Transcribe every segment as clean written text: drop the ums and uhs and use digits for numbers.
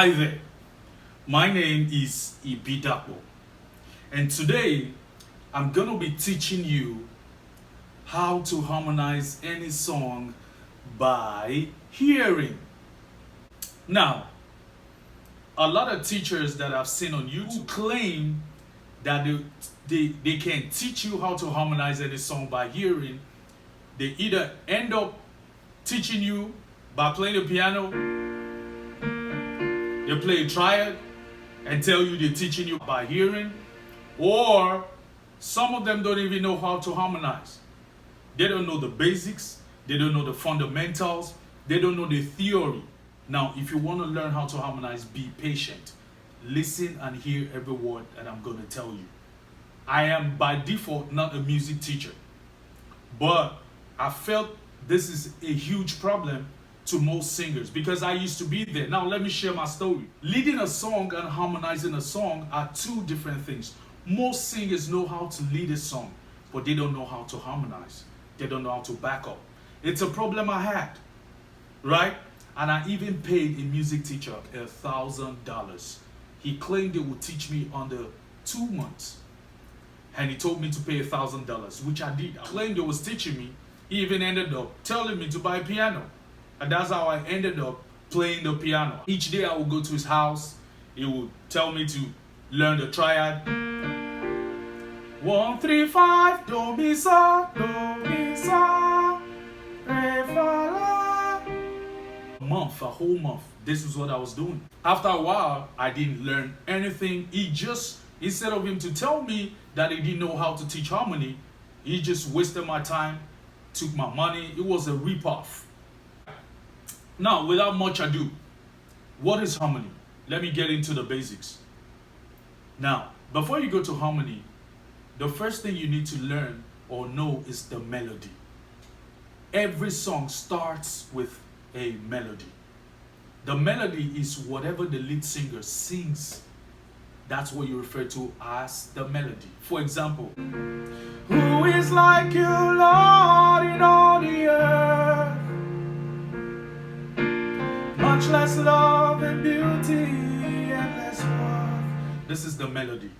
Hi there, my name is Ibidapo, and today I'm gonna be teaching you how to harmonize any song by hearing. Now, a lot of teachers that I've seen on YouTube claim that they can teach you how to harmonize any song by hearing. They either end up teaching you by playing the piano. They play a triad and tell you they're teaching you by hearing, or some of them don't even know how to harmonize. They don't know the basics, they don't know the fundamentals, they don't know the theory. Now, if you want to learn how to harmonize, be patient. Listen and hear every word that I'm going to tell you. I am by default not a music teacher, but I felt this is a huge problem to most singers because I used to be there. Now let me share my story. Leading a song and harmonizing a song are two different things. Most singers know how to lead a song, but they don't know how to harmonize. They don't know how to back up. It's a problem I had, right? And I even paid a music teacher $1,000. He claimed it would teach me under 2 months. And he told me to pay $1,000, which I did. I claimed it was teaching me. He even ended up telling me to buy a piano. And that's how I ended up playing the piano. Each day I would go to his house. He would tell me to learn the triad. 1, 3, 5, do, mi, sa, re, fa, la. A whole month, this is what I was doing. After a while, I didn't learn anything. Instead of him to tell me that he didn't know how to teach harmony, he just wasted my time, took my money. It was a rip-off. Now, without much ado, what is harmony? Let me get into the basics. Now, before you go to harmony, the first thing you need to learn or know is the melody. Every song starts with a melody. The melody is whatever the lead singer sings. That's what you refer to as the melody. For example, who is like you, Lord, in all the earth? Much less love and beauty and less worth. This is the melody.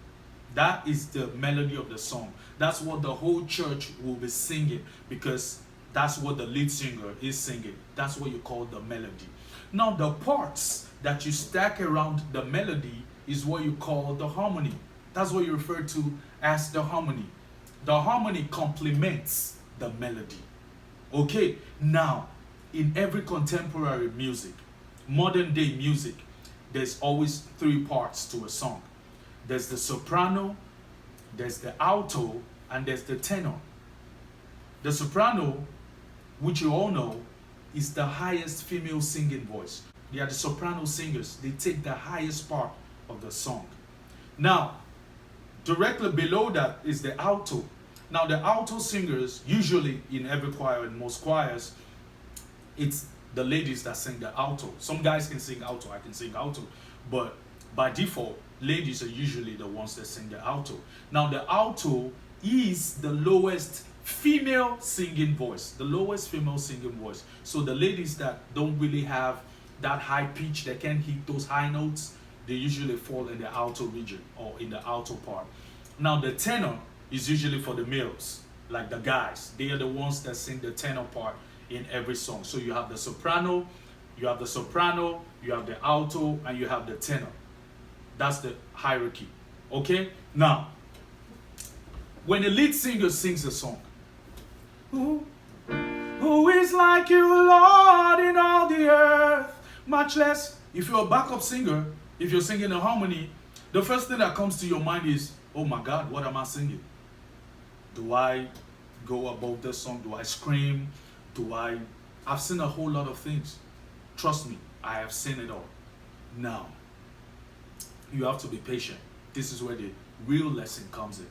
That is the melody of the song. That's what the whole church will be singing because that's what the lead singer is singing. That's what you call the melody. Now, the parts that you stack around the melody is what you call the harmony. That's what you refer to as the harmony. The harmony complements the melody. Okay, now, in every contemporary music, modern day music, there's always 3 parts to a song. There's the soprano, there's the alto, and there's the tenor. The soprano, which you all know, is the highest female singing voice. They are the soprano singers. They take the highest part of the song. Now, directly below that is the alto. Now, the alto singers, usually in every choir, in most choirs, it's the ladies that sing the alto. Some guys can sing alto, I can sing alto, but by default, ladies are usually the ones that sing the alto. Now, the alto is the lowest female singing voice, the lowest female singing voice. So the ladies that don't really have that high pitch, that can't hit those high notes, they usually fall in the alto region or in the alto part. Now, the tenor is usually for the males, like the guys. They are the ones that sing the tenor part in every song. So you have the soprano, you have the alto, and you have the tenor. That's the hierarchy. Okay? Now, when the lead singer sings a song, who is like you, Lord, in all the earth? Much less, if you're a backup singer, if you're singing a harmony, the first thing that comes to your mind is, oh my God, what am I singing? Do I go above this song? Do I scream? I've seen a whole lot of things. Trust me, I have seen it all. Now, you have to be patient. This is where the real lesson comes in.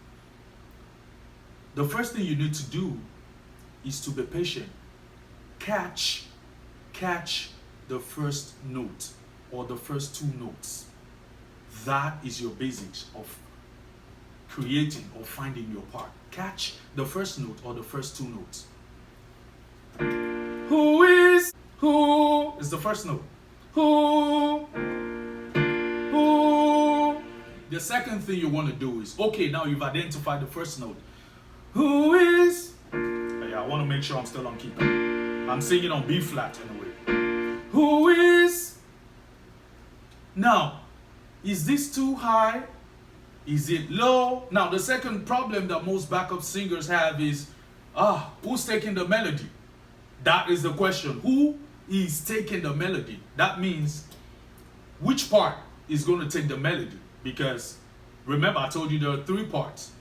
The first thing you need to do is to be patient. Catch the first note or the first 2 notes. That is your basics of creating or finding your part. Catch the first note or the first 2 notes. Who is the first note? Who Who? The second thing you want to do is, okay, now you've identified the first note. Who is? Yeah, I want to make sure I'm still on key. I'm singing on B flat anyway. Who is? Now, is this too high? Is it low? Now, the second problem that most backup singers have is, who's taking the melody? That is the question. Who is taking the melody? That means which part is going to take the melody? Because remember, I told you there are three parts.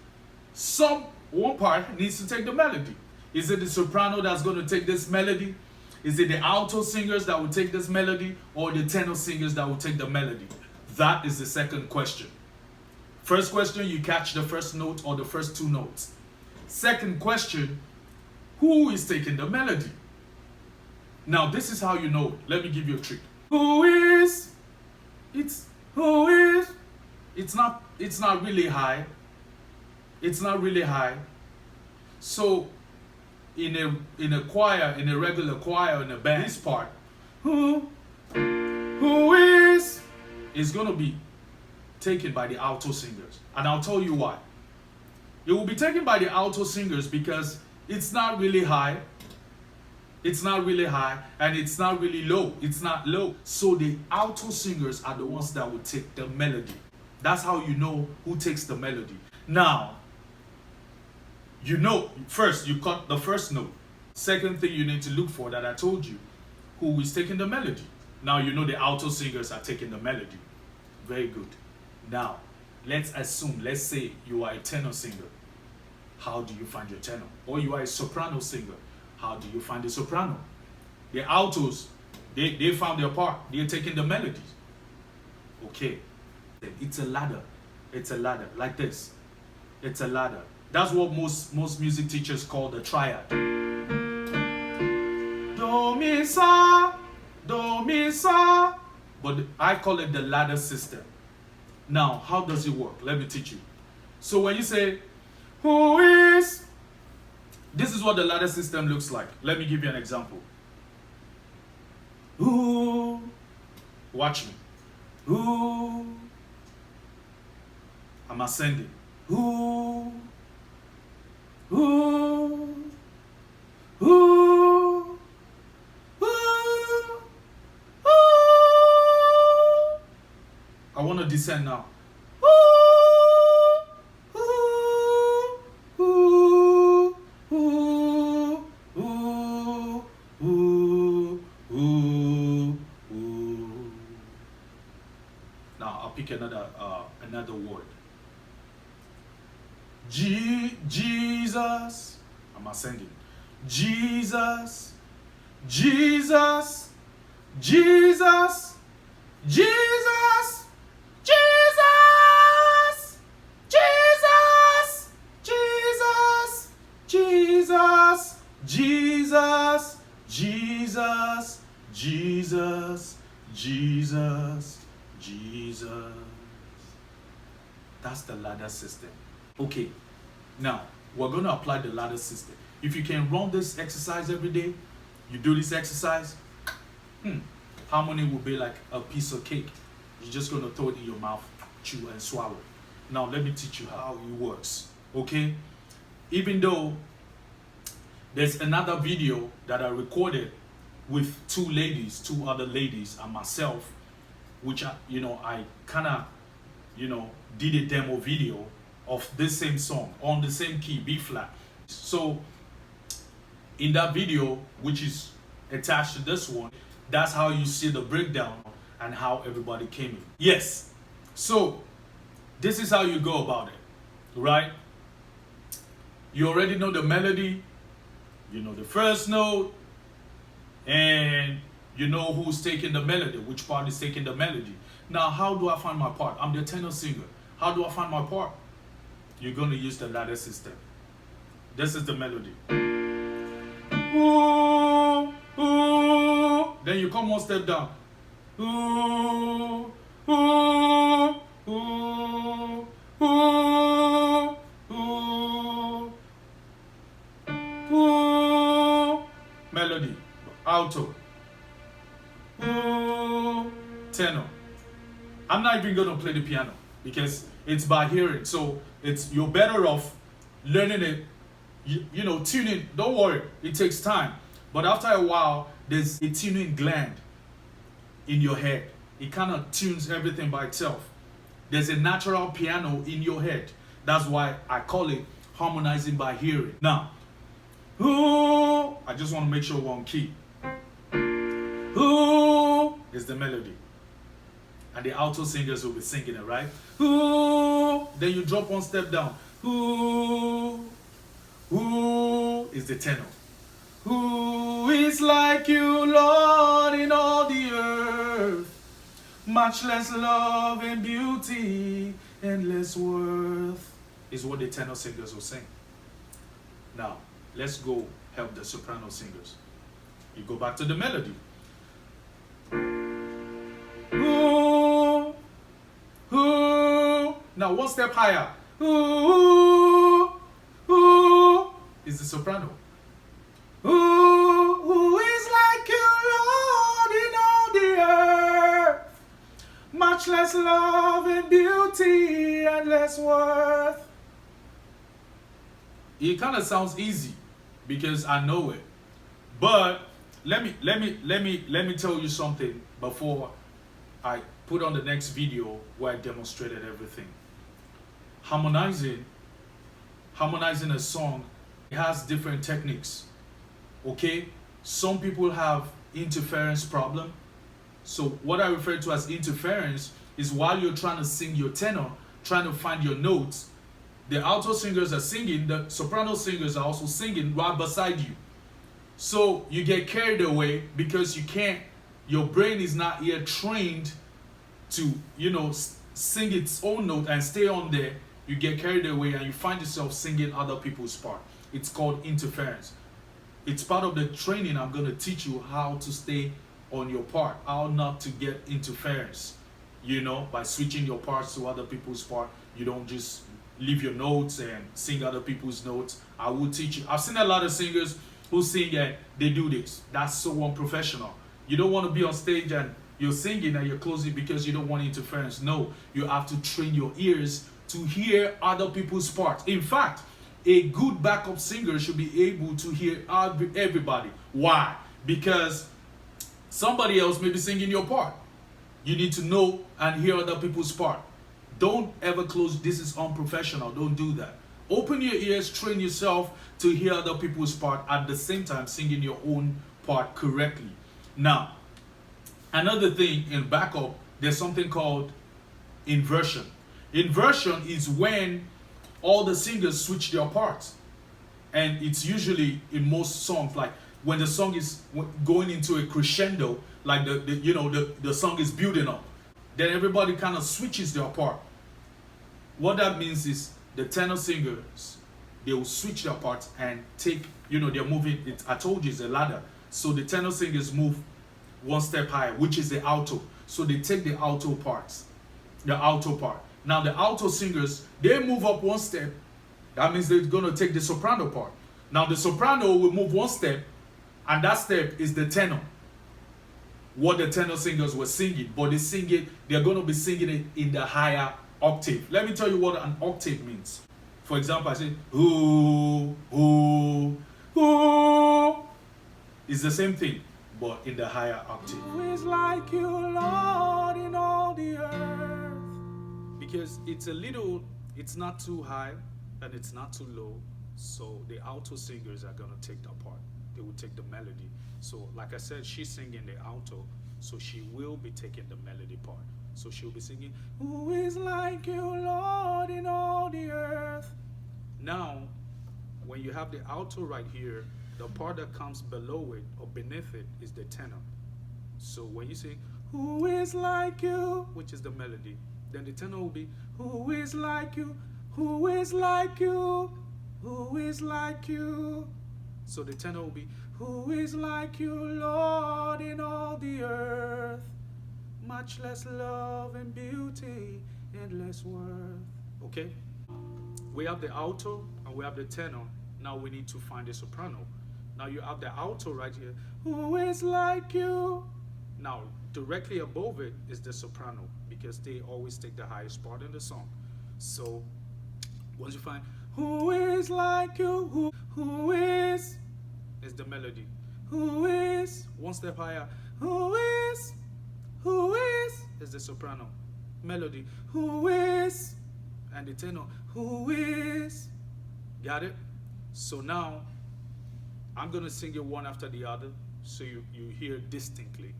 One part needs to take the melody. Is it the soprano that's going to take this melody? Is it the alto singers that will take this melody, or the tenor singers that will take the melody? That is the second question. First question, you catch the first note or the first two notes. Second question, who is taking the melody? Now, this is how you know it. Let me give you a trick. Who is? Who is? It's not really high. It's not really high. So in a choir, in a regular choir, in a band, this part, who is gonna be taken by the alto singers. And I'll tell you why. It will be taken by the alto singers because it's not really high. It's not really high, and it's not really low. It's not low. So the alto singers are the ones that will take the melody. That's how you know who takes the melody. Now, you know, first you cut the first note. Second thing you need to look for that I told you, who is taking the melody. Now you know the alto singers are taking the melody. Very good. Now, let's say you are a tenor singer. How do you find your tenor? Or you are a soprano singer. How do you find the soprano? The altos, they found their part. They're taking the melodies. Okay. It's a ladder. It's a ladder, like this. It's a ladder. That's what most music teachers call the triad. Do, mi, sa, do, mi, sa. But I call it the ladder system. Now, how does it work? Let me teach you. So when you say, who is? This is what the ladder system looks like. Let me give you an example. Who? Watch me. Who? I'm ascending. Who? Who? Who? Who? Who? I want to descend now. Now I'll pick another word. Jesus. I'm ascending. Jesus. Jesus. Jesus. Jesus. Jesus. Jesus. Jesus. Jesus. Jesus. Jesus. Jesus. Jesus. Jesus. That's the ladder system. Okay, now we're going to apply the ladder system. If you can run this exercise every day, you do this exercise, harmony will be like a piece of cake. You're just going to throw it in your mouth, chew and swallow. Now let me teach you how it works. Okay, even though there's another video that I recorded with two other ladies and myself, which I kind of did a demo video of this same song on the same key, B flat. So in that video, which is attached to this one, that's how you see the breakdown and how everybody came in. Yes, so this is how you go about it, right? You already know the melody, you know the first note, and you know who's taking the melody, which part is taking the melody. Now, how do I find my part? I'm the tenor singer. How do I find my part? You're going to use the ladder system. This is the melody. Ooh, ooh. Then you come one step down. Ooh, ooh, ooh, ooh, ooh, ooh. Melody, alto, ooh, tenor, I'm not even gonna play the piano because it's by hearing. So you're better off learning it, tuning. Don't worry, it takes time. But after a while, there's a tuning gland in your head. It kind of tunes everything by itself. There's a natural piano in your head. That's why I call it harmonizing by hearing. Now, who, I just want to make sure we're on key. Who is the melody? And the alto singers will be singing it, right? Who, then you drop one step down. Who is the tenor? Who is like you, Lord, in all the earth? Much less love and beauty, endless worth, is what the tenor singers will sing. Now, let's go help the soprano singers. You go back to the melody. Ooh, ooh. Now, one step higher. Ooh, ooh, is the soprano. Who is like you, Lord, in all the earth? Much less love and beauty and less worth. It kind of sounds easy because I know it. But let me tell you something before I put on the next video where I demonstrated everything. Harmonizing a song, it has different techniques. Okay? Some people have interference problem. So what I refer to as interference is while you're trying to sing your tenor, trying to find your notes, the alto singers are singing, the soprano singers are also singing right beside you. So you get carried away because your brain is not yet trained to, sing its own note and stay on there. You get carried away and you find yourself singing other people's part. It's called interference. It's part of the training. I'm going to teach you how to stay on your part, how not to get interference, by switching your parts to other people's part. You don't just leave your notes and sing other people's notes. I will teach you. I've seen a lot of singers who sing and they do this. That's so unprofessional. You don't want to be on stage and you're singing and you're closing because you don't want interference. No, you have to train your ears to hear other people's parts. In fact, a good backup singer should be able to hear everybody. Why? Because somebody else may be singing your part. You need to know and hear other people's part. Don't ever close. This is unprofessional. Don't do that. Open your ears, train yourself to hear other people's part at the same time singing your own part correctly. Now, another thing in backup, there's something called inversion. Inversion is when all the singers switch their parts. And it's usually in most songs, like when the song is going into a crescendo, like the song is building up, then everybody kind of switches their part. What that means is the tenor singers, they will switch their parts and take, they're moving it. I told you it's a ladder. So the tenor singers move one step higher, which is the alto. So they take the alto parts, the alto part. Now the alto singers, they move up one step. That means they're going to take the soprano part. Now the soprano will move one step, and that step is the tenor. What the tenor singers were singing, but they're going to be singing it in the higher octave. Let me tell you what an octave means. For example, I say, ooh, ooh, ooh. It's the same thing, but in the higher octave. Who is like you, Lord, in all the earth? Because it's not too high and it's not too low. So the alto singers are going to take that part. They will take the melody. So like I said, she's singing the alto, so she will be taking the melody part. So she'll be singing, who is like you, Lord, in all the earth? Now, when you have the alto right here, the part that comes below it or beneath it is the tenor. So when you sing, who is like you, which is the melody, then the tenor will be, who is like you, who is like you, who is like you. So the tenor will be, who is like you, Lord, in all the earth? Much less love and beauty and less worth. Okay? We have the alto and we have the tenor. Now we need to find the soprano. Now you have the alto right here. Who is like you? Now directly above it is the soprano, because they always take the highest part in the song. So once you find who is like you, who is the melody. Who is one step higher. Who is the soprano. Melody. Who is, and the tenor. Who is. Got it? So now I'm gonna sing it one after the other so you hear distinctly.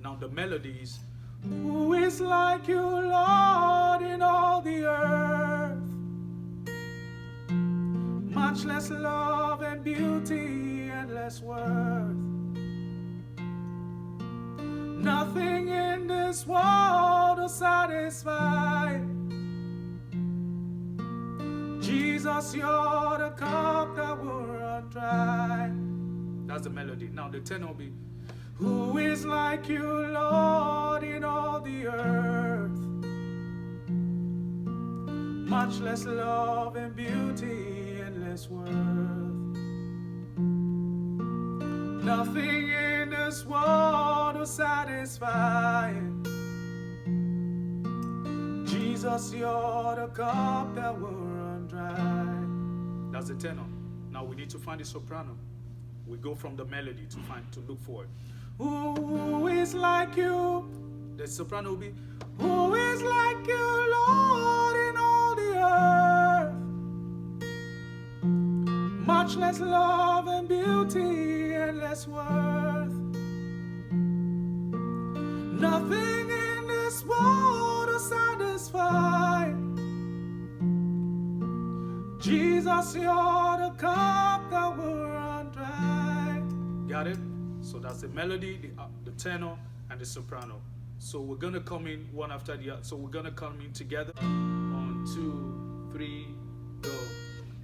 Now the melody is, who is like you, Lord, in all the earth? Much less love and beauty and less worth. Nothing in this world will satisfy. Jesus, you're the cup that will run dry. That's the melody. Now the tenor will be, who is like you, Lord, in all the earth? Much less love and beauty and less worth. Nothing in this world will satisfy. Jesus, you're the cup that will run dry. That's the tenor. Now we need to find the soprano. We go from the melody to look for it. Who is like you? The soprano will be, who is like you, Lord, in all the earth? Much less love and beauty and less worth. Nothing in this world will satisfy. Jesus, you're the cup that will run dry. Got it? So that's the melody, the tenor, and the soprano. So we're gonna come in one after the other. So we're gonna come in together. 1, 2, 3, go.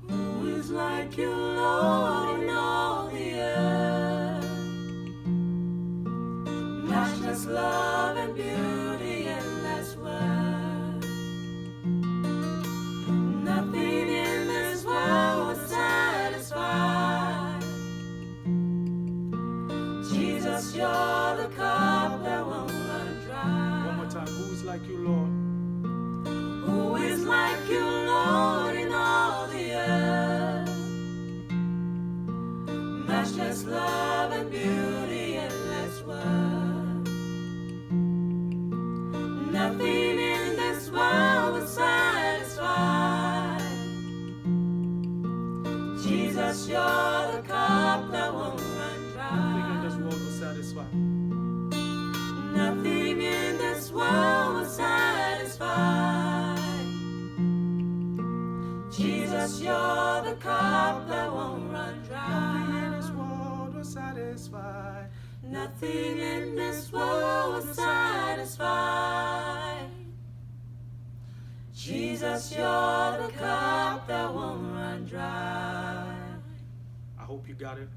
Who is like you, Lord, in all the earth? Much less love and beauty and less worth. Nothing in this world will satisfy. Jesus, you're the cup that won't run dry. One more time. Who is like you, Lord? Who is like you, Lord, in all the earth? Much less love and beauty and less worth. Nothing in this world will satisfy. Jesus, you're the cup that won't run Nothing in this dry. world will satisfy. Nothing in this world will satisfy. Jesus, you're the cup that won't run Nothing in this dry. world will satisfy. Nothing in this world will satisfy. Jesus, you're the cup that won't run dry. I hope you got it.